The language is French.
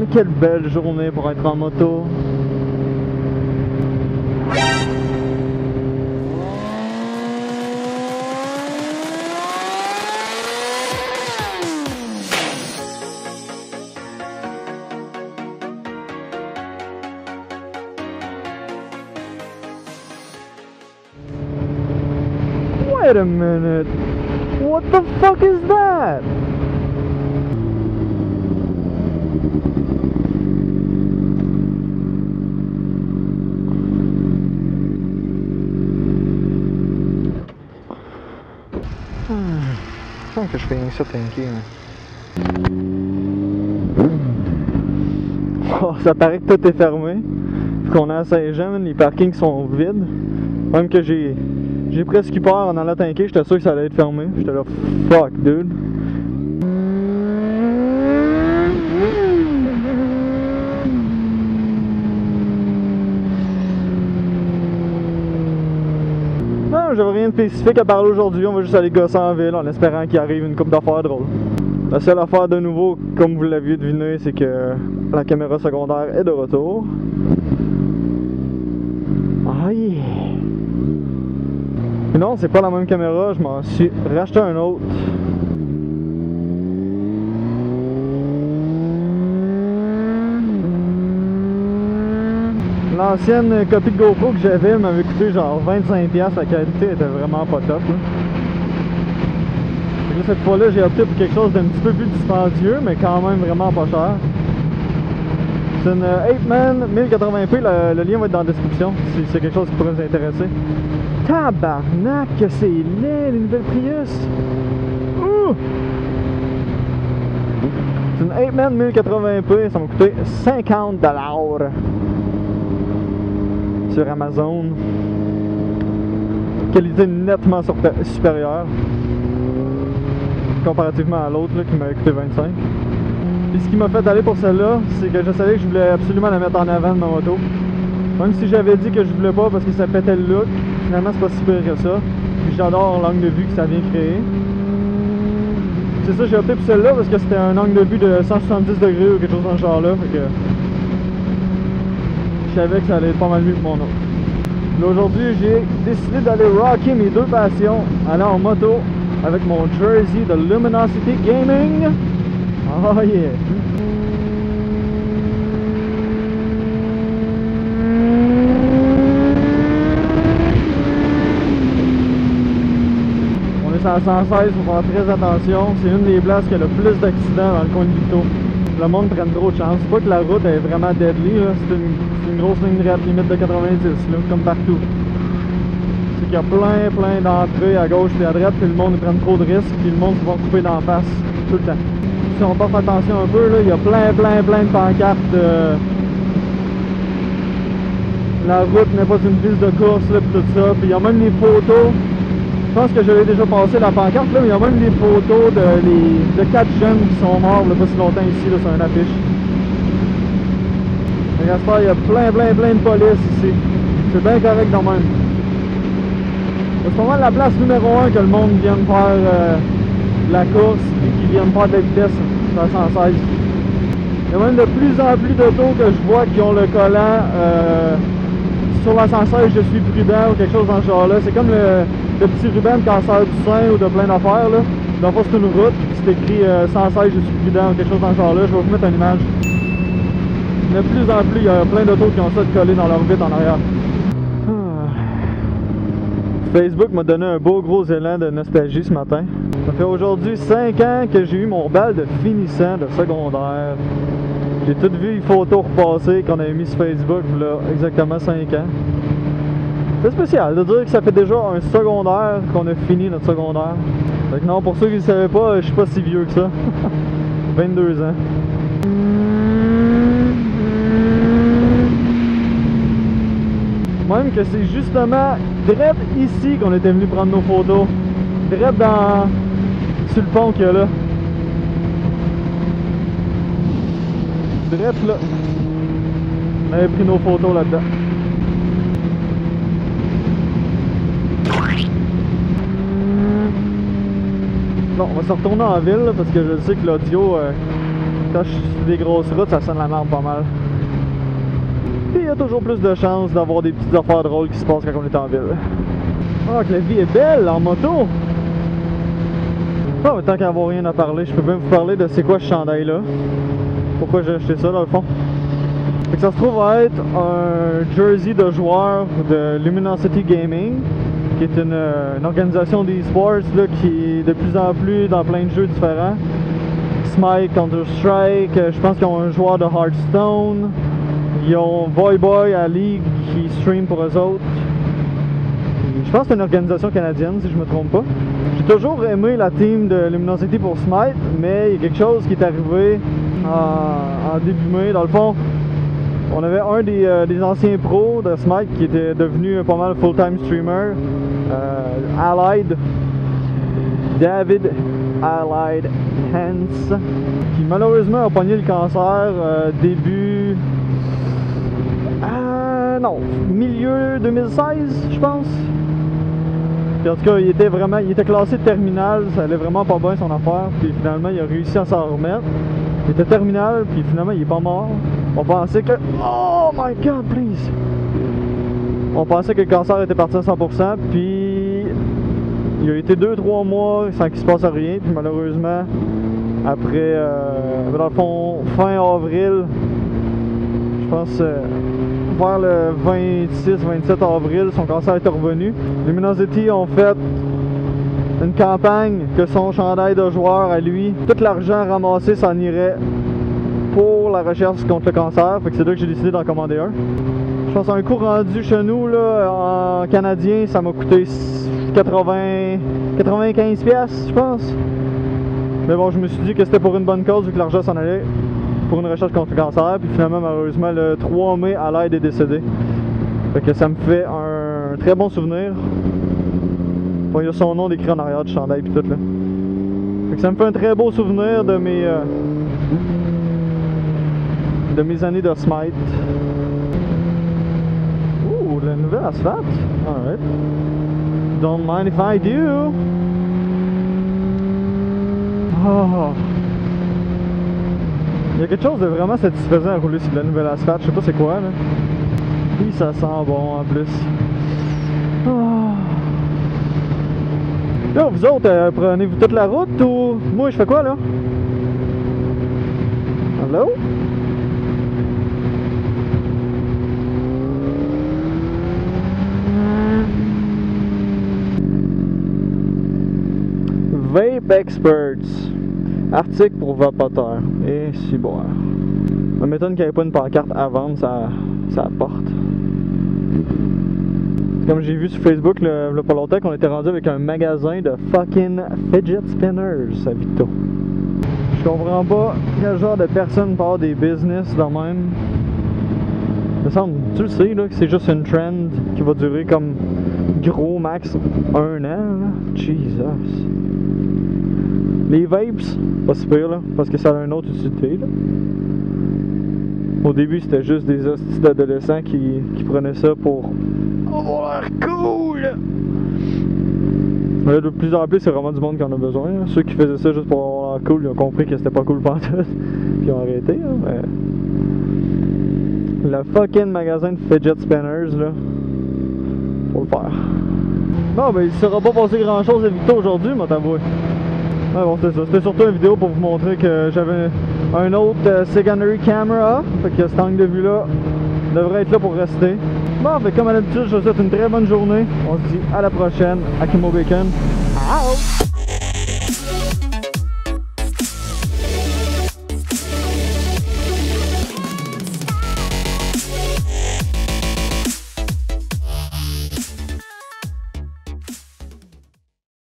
Mais quelle belle journée pour être en moto. Wait a minute. What the fuck is that? Je pense que je fais rien que ça tanker. Oh, ça paraît que tout est fermé. Vu qu'on est à Saint-Jean, les parkings sont vides. Même que j'ai presque eu peur en allant tanker, j'étais sûr que ça allait être fermé. J'étais là, fuck dude. Non, j'avais rien de spécifique à parler aujourd'hui, on va juste aller gosser en ville en espérant qu'il arrive une couple d'affaires drôles. La seule affaire de nouveau, comme vous l'aviez deviné, c'est que la caméra secondaire est de retour. Ah yeah! Mais non, c'est pas la même caméra, je m'en suis racheté un autre. L'ancienne copie de GoPro que j'avais m'avait coûté genre 25$, la qualité était vraiment pas top. Là. Et là, cette fois-là, j'ai opté pour quelque chose d'un petit peu plus dispendieux, mais quand même vraiment pas cher. C'est une 8-man 1080p, le lien va être dans la description si c'est quelque chose qui pourrait vous intéresser. Tabarnak, que c'est laid les nouvelles Prius! Ouh! C'est une 8-man 1080p, ça m'a coûté 50$ sur Amazon. Qualité nettement supérieure comparativement à l'autre qui m'avait coûté 25$. Puis ce qui m'a fait aller pour celle-là, c'est que je savais que je voulais absolument la mettre en avant de ma moto. Même si j'avais dit que je voulais pas parce que ça pétait le look, finalement c'est pas si pire que ça. Puis j'adore l'angle de vue que ça vient créer. C'est ça, j'ai opté pour celle-là parce que c'était un angle de vue de 170 degrés ou quelque chose dans ce genre-là. Fait que je savais que ça allait être pas mal mieux que mon autre. Là aujourd'hui, j'ai décidé d'aller rocker mes deux passions, aller en moto avec mon jersey de Luminosity Gaming. Oh yeah! On est sur la 116, faut faire très attention. C'est une des places qui a le plus d'accidents dans le coin de Victo. Le monde prenne trop de chance. C'est pas que la route est vraiment deadly, c'est une grosse ligne droite limite de 90, là, comme partout. C'est qu'il y a plein d'entrées à gauche et à droite, puis le monde prend trop de risques, puis le monde se va couper d'en face tout le temps. Si on porte attention un peu, là, il y a plein de pancartes. La route n'est pas une piste de course, là, puis tout ça. Puis il y a même les photos. Je pense que j'avais déjà passé la pancarte, là, mais il y a même des photos de 4 jeunes qui sont morts là, pas si longtemps ici, là, sur une affiche. Il y a plein de police ici. C'est bien correct dans même. C'est pas mal la place numéro 1 que le monde vienne faire la course et qu'ils viennent faire de la vitesse sur la 116. Il y a même de plus en plus d'autos que je vois qui ont le collant sur la 116 je suis prudent ou quelque chose dans ce genre là. C'est comme le petit ruban de cancer du sein ou de plein d'affaires là. Donc c'est une route, c'est écrit 116 je suis prudent ou quelque chose dans ce genre là. Je vais vous mettre une image. De plus en plus, il y a plein d'autos qui ont ça de coller dans leur vitre en arrière. Facebook m'a donné un beau gros élan de nostalgie ce matin. Ça fait aujourd'hui 5 ans que j'ai eu mon bal de finissant de secondaire. J'ai tout vu les photos repassées qu'on avait mis sur Facebook là, exactement 5 ans. C'est spécial de dire que ça fait déjà un secondaire qu'on a fini notre secondaire. Fait que non, pour ceux qui ne le savaient pas, je suis pas si vieux que ça. 22 ans. Même que c'est justement direct ici qu'on était venu prendre nos photos. Direct sur le pont qu'il y a là. Direct là. On avait pris nos photos là-dedans. Bon, on va se retourner en ville là, parce que je sais que l'audio Quand je suis sur des grosses routes, ça sonne la merde pas mal. Puis il y a toujours plus de chances d'avoir des petites affaires drôles qui se passent quand on est en ville. Ah, que la vie est belle en moto! Ah, mais tant qu'à avoir rien à parler, je peux même vous parler de c'est quoi ce chandail là. Pourquoi j'ai acheté ça dans le fond. Fait que ça se trouve à être un jersey de joueur de Luminosity Gaming, qui est une organisation d'e-sports qui est de plus en plus dans plein de jeux différents. Smite, Counter-Strike, je pense qu'ils ont un joueur de Hearthstone. Ils ont Voyboy à League qui stream pour eux autres. Je pense que c'est une organisation canadienne si je me trompe pas. J'ai toujours aimé la team de Luminosity pour Smite, mais il y a quelque chose qui est arrivé en début mai. Dans le fond, on avait un des anciens pros de Smite qui était devenu pas mal full-time streamer, Allied, David Allied Hance, qui malheureusement a pogné le cancer début... non, milieu 2016, je pense. Puis en tout cas, il était classé terminal, ça allait vraiment pas bien son affaire, puis finalement il a réussi à s'en remettre. Il était terminal, puis finalement il est pas mort. On pensait que... Oh my god, please! On pensait que le cancer était parti à 100%, puis il a été 2-3 mois sans qu'il se passe rien, puis malheureusement, après, dans le fond, fin avril, je pense... vers le 26-27 avril, son cancer est revenu. Luminosity ont fait une campagne que son chandail de joueur à lui, tout l'argent ramassé s'en irait pour la recherche contre le cancer. Fait que c'est là que j'ai décidé d'en commander un. Je pense un coût rendu chez nous là, en canadien, ça m'a coûté 95 pièces, je pense. Mais bon, je me suis dit que c'était pour une bonne cause vu que l'argent s'en allait pour une recherche contre le cancer, puis finalement malheureusement le 3 mai Allied est décédé. Fait que ça me fait un très bon souvenir. Bon, il y a son nom décrit en arrière du chandail puis tout là. Fait que ça me fait un très beau souvenir de mes années de Smite. Ouh, la nouvelle asphalte. Alright. Don't mind if I do. Oh. Il y a quelque chose de vraiment satisfaisant à rouler sur de la nouvelle asphalte, je sais pas c'est quoi là. Puis ça sent bon en plus. Oh. Là, vous autres, prenez-vous toute la route ou... Moi, je fais quoi là? Hello? Vape Experts. Article pour vapoteurs. Et si boire. Ça m'étonne qu'il n'y ait pas une pancarte à vendre, ça porte. Comme j'ai vu sur Facebook, il y a pas longtemps qu'on était rendu avec un magasin de fucking fidget spinners à Victo. Je comprends pas quel genre de personne part des business de même. Il me semble, tu le sais, là, que c'est juste une trend qui va durer comme gros max 1 an. Là. Jesus. Les vapes, pas si pire, là, parce que ça a une autre utilité. Là. Au début, c'était juste des hosties d'adolescents qui prenaient ça pour avoir l'air cool! Mais là, de plus en plus, c'est vraiment du monde qui en a besoin. Hein. Ceux qui faisaient ça juste pour avoir l'air cool, ils ont compris que c'était pas cool pantoute, puis ils ont arrêté. Hein, mais... Le fucking magasin de fidget spinners, là, faut le faire. Non, mais il ne sera pas passé grand chose à Victo aujourd'hui, moi t'avouer. Ouais, bon, c'était ça. C'était surtout une vidéo pour vous montrer que j'avais un autre secondary camera. Fait que cet angle de vue là devrait être là pour rester. Bon, fait comme à l'habitude, je vous souhaite une très bonne journée. On se dit à la prochaine. Akimo Bacon. Out!